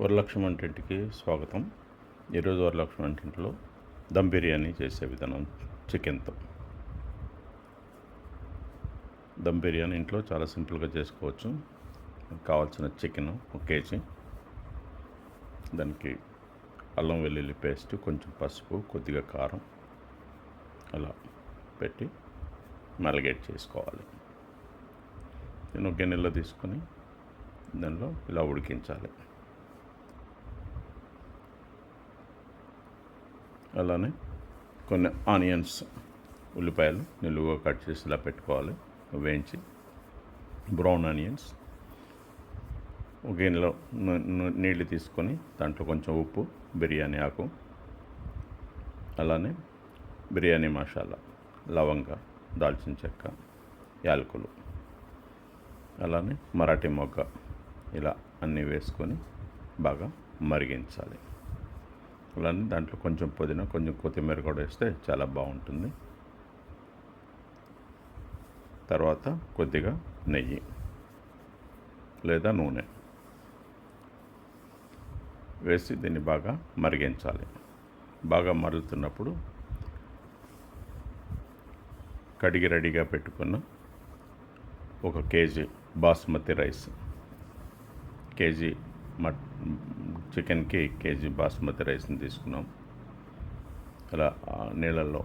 వరలక్ష్మి వంటింటికి స్వాగతం. ఈరోజు వరలక్ష్మి వంటింట్లో దమ్ బిర్యానీ చేసే విధానం. చికెన్తో దమ్ బిర్యానీ ఇంట్లో చాలా సింపుల్గా చేసుకోవచ్చు. కావాల్సిన చికెన్ 1 కేజీ, దానికి అల్లం వెల్లుల్లి పేస్ట్, కొంచెం పసుపు, కొద్దిగా కారం అలా పెట్టి మ్యారినేట్ చేసుకోవాలి. నేను గిన్నెలో తీసుకొని దానిలో ఇలా ఉడికించాలి. అలానే కొన్ని ఆనియన్స్, ఉల్లిపాయలు నిలువుగా కట్ చేసి ఇలా పెట్టుకోవాలి. వేయించి బ్రౌన్ ఆనియన్స్, ఒక గిన్నెలో నీళ్ళు తీసుకొని దాంట్లో కొంచెం ఉప్పు, బిర్యానీ ఆకు, అలానే బిర్యానీ మసాలా, లవంగ, దాల్చిన చెక్క, యాలకులు, అలానే మరాఠీ మొగ్గ, ఇలా అన్నీ వేసుకొని బాగా మరిగించాలి. అలానే దాంట్లో కొంచెం పుదీనా, కొంచెం కొత్తిమీర కూడా వేస్తే చాలా బాగుంటుంది. తర్వాత కొద్దిగా నెయ్యి లేదా నూనె వేసి దీన్ని బాగా మరిగించాలి. బాగా మరుగుతున్నప్పుడు కడిగి రెడీగా పెట్టుకున్న 1 కేజీ బాస్మతి రైస్, కేజీ చికెన్కి కేజీ బాస్మతి రైస్ని తీసుకున్నాం. అలా నీళ్ళల్లో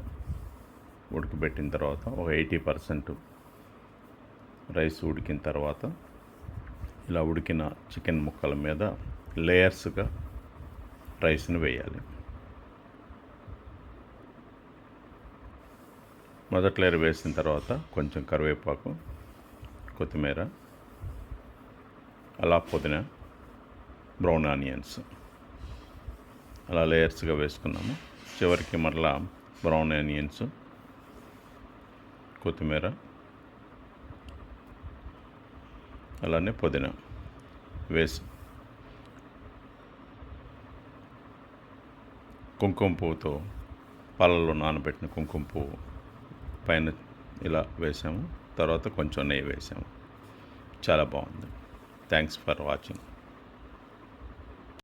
ఉడకబెట్టిన తర్వాత ఒక 80% రైస్ ఉడికిన తర్వాత ఇలా ఉడికిన చికెన్ ముక్కల మీద లేయర్స్గా రైస్ని వేయాలి. మొదటి లేయర్ వేసిన తర్వాత కొంచెం కరివేపాకు, కొత్తిమీర, అలా పుదీనా, బ్రౌన్ ఆనియన్స్ అలా లేయర్స్గా వేసుకున్నాము. చివరికి మరలా బ్రౌన్ ఆనియన్స్, కొత్తిమీర, అలానే పుదీనా వేసి కుంకుమ పువ్వుతో, పాలల్లో నానబెట్టిన కుంకుమ పువ్వు పైన ఇలా వేసాము. తర్వాత కొంచెం నెయ్యి వేసాము. చాలా బాగుంది. Thanks for watching.